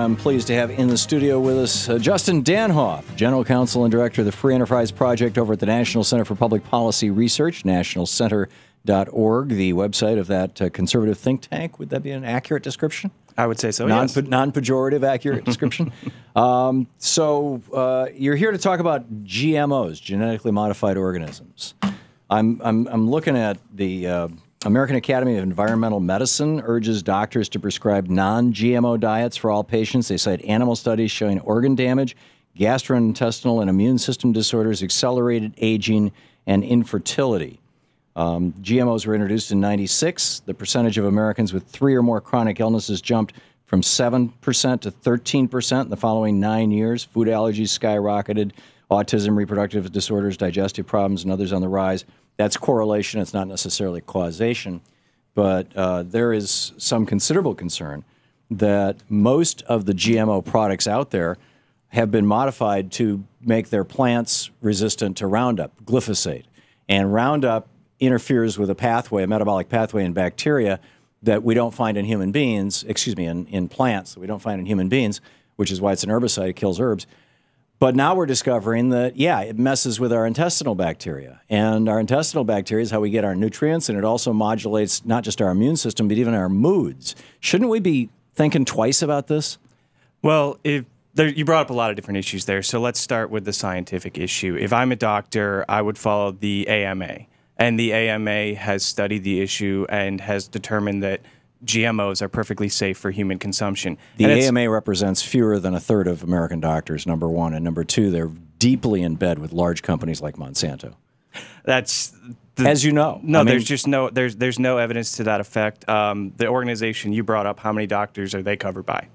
I'm pleased to have in the studio with us Justin Danhoff, General Counsel and Director of the Free Enterprise Project over at the National Center for Public Policy Research, nationalcenter.org, the website of that conservative think tank. Would that be an accurate description? I would say so, yes. Non-pejorative, accurate description. So you're here to talk about GMOs, genetically modified organisms. I'm looking at the American Academy of Environmental Medicine urges doctors to prescribe non-GMO diets for all patients. They cite animal studies showing organ damage, gastrointestinal and immune system disorders, accelerated aging, and infertility. GMOs were introduced in '96. The percentage of Americans with 3 or more chronic illnesses jumped from 7% to 13% in the following 9 years. Food allergies skyrocketed, autism, reproductive disorders, digestive problems, and others on the rise. That's correlation. It's not necessarily causation. But there is some considerable concern that most of the GMO products out there have been modified to make their plants resistant to Roundup, glyphosate. And Roundup interferes with a pathway, a metabolic pathway in bacteria that we don't find in human beings, in plants that we don't find in human beings, which is why it's an herbicide, it kills herbs. But now we're discovering that, yeah, it messes with our intestinal bacteria. And our intestinal bacteria is how we get our nutrients, and it also modulates not just our immune system, but even our moods. Shouldn't we be thinking twice about this? Well, you brought up a lot of different issues there, so let's start with the scientific issue. If I'm a doctor, I would follow the AMA. And the AMA has studied the issue and has determined that GMOs are perfectly safe for human consumption. The AMA represents fewer than a third of American doctors, number one. And number two, they're deeply in bed with large companies like Monsanto. That's... As you know. No, there's just no no evidence to that effect. The organization you brought up, how many doctors are they covered by?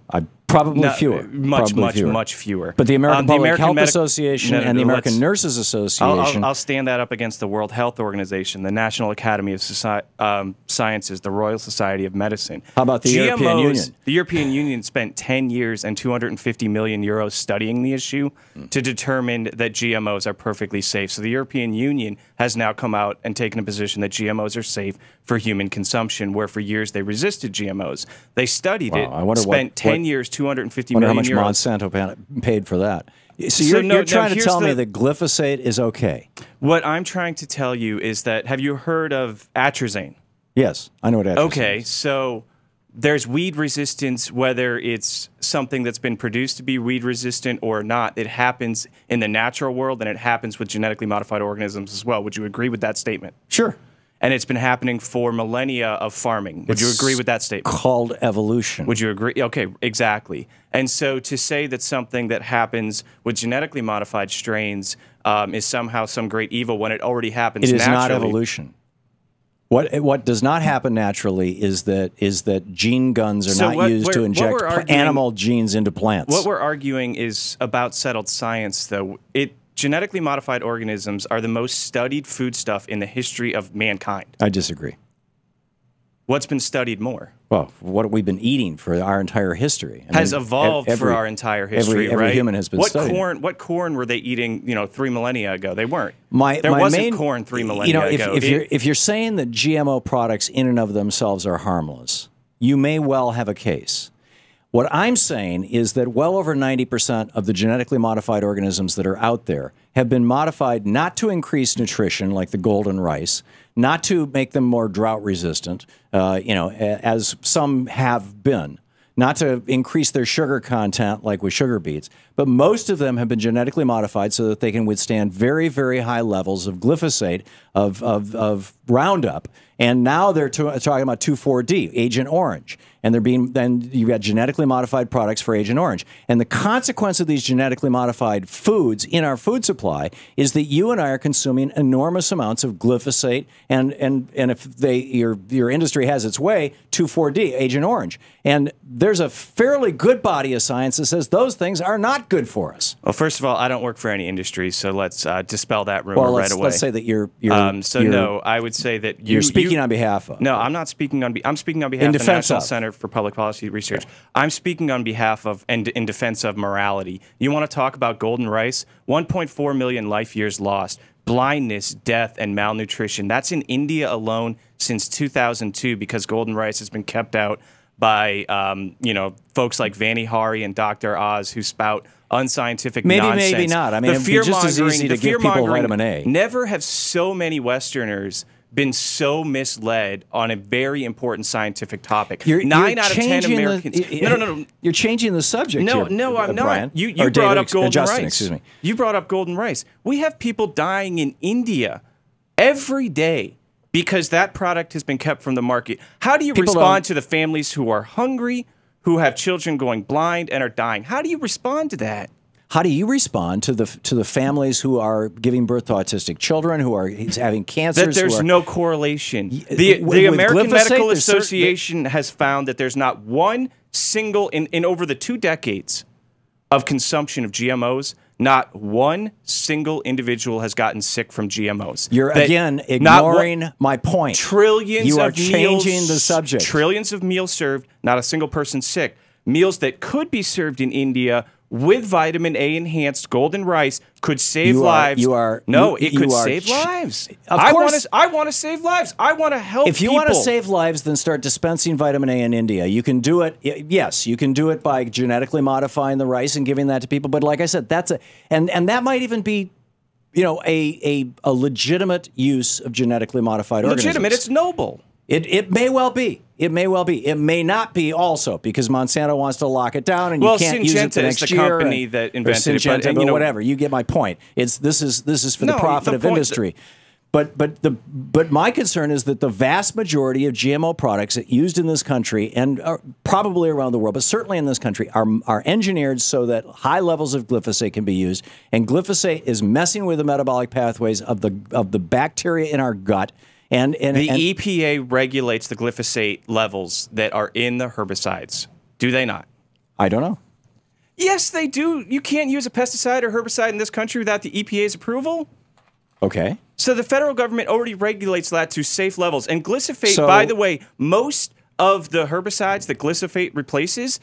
Probably fewer. Much fewer. But the American Public Health Association and the American Nurses Association. I'll stand that up against the World Health Organization, the National Academy of Sciences, the Royal Society of Medicine. How about the European Union? The European Union spent 10 years and 250 million euros studying the issue to determine that GMOs are perfectly safe. So the European Union has now come out and taken a position that GMOs are safe for human consumption, where for years they resisted GMOs. They studied it, spent 10 years, 250 million euros. How much Monsanto paid for that? So you're trying to tell me that glyphosate is okay? What I'm trying to tell you is that, have you heard of atrazine? Yes, I know what atrazine is. Okay, so there's weed resistance, whether it's something that's been produced to be weed resistant or not. It happens in the natural world, and it happens with genetically modified organisms as well. Would you agree with that statement? Sure. And it's been happening for millennia of farming. Would you agree with that statement? Called evolution. Would you agree? Okay, exactly. And so to say that something that happens with genetically modified strains is somehow some great evil when it already happens naturally. It is not evolution. What does not happen naturally is that gene guns are not used to inject animal genes into plants. What we're arguing is about settled science, though. Genetically modified organisms are the most studied foodstuff in the history of mankind. I disagree. What's been studied more? Well, what we've been eating for our entire history. Has evolved for our entire history, right? Every human has been studied. What corn were they eating, 3 millennia ago? They weren't. There wasn't corn 3 millennia ago. If you're saying that GMO products in and of themselves are harmless, you may well have a case. What I'm saying is that well over 90% of the genetically modified organisms that are out there have been modified not to increase nutrition, like the golden rice, not to make them more drought resistant, as some have been, not to increase their sugar content, like with sugar beets, but most of them have been genetically modified so that they can withstand very, very high levels of glyphosate, of Roundup, and now they're talking about 2,4-D, Agent Orange. And then you've got genetically modified products for Agent Orange. And the consequence of these genetically modified foods in our food supply is that you and I are consuming enormous amounts of glyphosate and if your industry has its way, 2,4-D, Agent Orange. And there's a fairly good body of science that says those things are not good for us. Well, first of all, I don't work for any industry, so let's dispel that rumor right away. Let's say that you're no, I would say that you're speaking on behalf of. No, I'm not speaking on. I'm speaking on behalf of the National Center for Public Policy Research. I'm speaking on behalf of and in defense of morality. You want to talk about golden rice? 1.4 million life years lost. Blindness, death, and malnutrition. That's in India alone since 2002 because golden rice has been kept out by folks like Vani Hari and Dr. Oz who spout unscientific nonsense. Maybe not. I mean, it'd be just as easy to give people vitamin A. Never have so many Westerners been so misled on a very important scientific topic. 9 out of 10 Americans. No. You're changing the subject. No, here, I'm not. Brian. You brought up golden rice. Excuse me. You brought up golden rice. We have people dying in India every day because that product has been kept from the market. How do you respond to the families who are hungry, who have children going blind and are dying? How do you respond to that? How do you respond to the families who are giving birth to autistic children, who are having cancers? That there's no correlation. The American Medical Association has found that there's not one single, in over the 2 decades of consumption of GMOs, not one single individual has gotten sick from GMOs. You're, again, ignoring my point. Trillions of meals. You are changing the subject. Trillions of meals served, not a single person sick. Meals that could be served in India with vitamin A enhanced golden rice could save lives. It could save lives. Of course, I want to save lives. I want to help people. If you want to save lives, then start dispensing vitamin A in India. You can do it. Yes, you can do it by genetically modifying the rice and giving that to people. But like I said, and that might even be, a legitimate use of genetically modified organisms. Legitimate. It's noble. It may well be. It may well be. It may not be also because Monsanto wants to lock it down and you can't use it the next year. Well, Syngenta is the company that invented it. But whatever. You get my point. This is for the profit of industry. But my concern is that the vast majority of GMO products used in this country and probably around the world, but certainly in this country, are engineered so that high levels of glyphosate can be used. And glyphosate is messing with the metabolic pathways of the bacteria in our gut. And the EPA regulates the glyphosate levels that are in the herbicides. Do they not? I don't know. Yes, they do. You can't use a pesticide or herbicide in this country without the EPA's approval. Okay. So the federal government already regulates that to safe levels. And glyphosate, by the way, most of the herbicides that glyphosate replaces,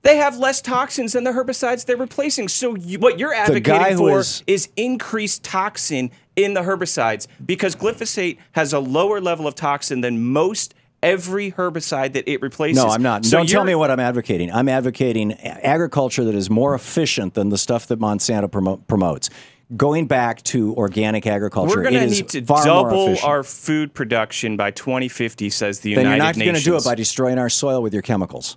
they have less toxins than the herbicides they're replacing. So what you're advocating for is increased toxin in the herbicides because glyphosate has a lower level of toxin than most every herbicide that it replaces. No, I'm not. So don't tell me what I'm advocating. I'm advocating agriculture that is more efficient than the stuff that Monsanto promotes. Going back to organic agriculture, we're going to need to double our food production by 2050, says the United Nations. Then you're not going to do it by destroying our soil with your chemicals.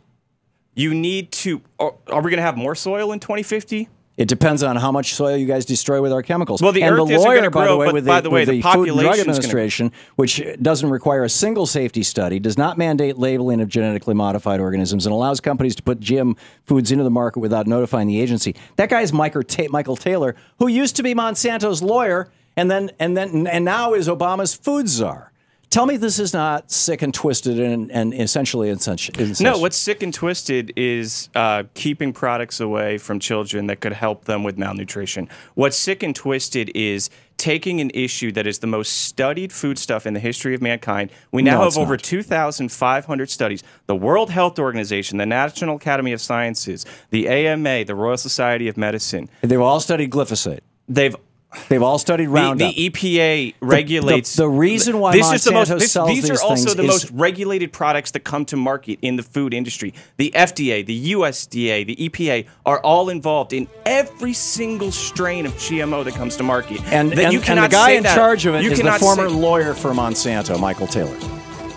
You need to. Are we going to have more soil in 2050? It depends on how much soil you guys destroy with our chemicals. Well, the and earth the lawyer, by the way, with the Food and Drug Administration, which doesn't require a single safety study, does not mandate labeling of genetically modified organisms, and allows companies to put GM foods into the market without notifying the agency. That guy is Michael Taylor, who used to be Monsanto's lawyer, and now is Obama's food czar. Tell me this is not sick and twisted and essentially insensitive. No, what's sick and twisted is keeping products away from children that could help them with malnutrition. What's sick and twisted is taking an issue that is the most studied foodstuff in the history of mankind. We now have over 2,500 studies. The World Health Organization, the National Academy of Sciences, the AMA, the Royal Society of Medicine. They've all studied glyphosate. They've all studied Roundup. The EPA regulates. The reason why Monsanto sells these are also the most regulated products that come to market in the food industry. The FDA, the USDA, the EPA are all involved in every single strain of GMO that comes to market. And the guy in charge of it is the former lawyer for Monsanto, Michael Taylor.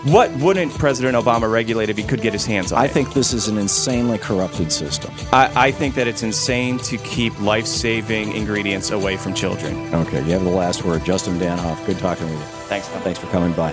What wouldn't President Obama regulate if he could get his hands on it? I think this is an insanely corrupted system. I think that it's insane to keep life-saving ingredients away from children. Okay, you have the last word. Justin Danhoff, good talking with you. Thanks, Tom. Thanks for coming by.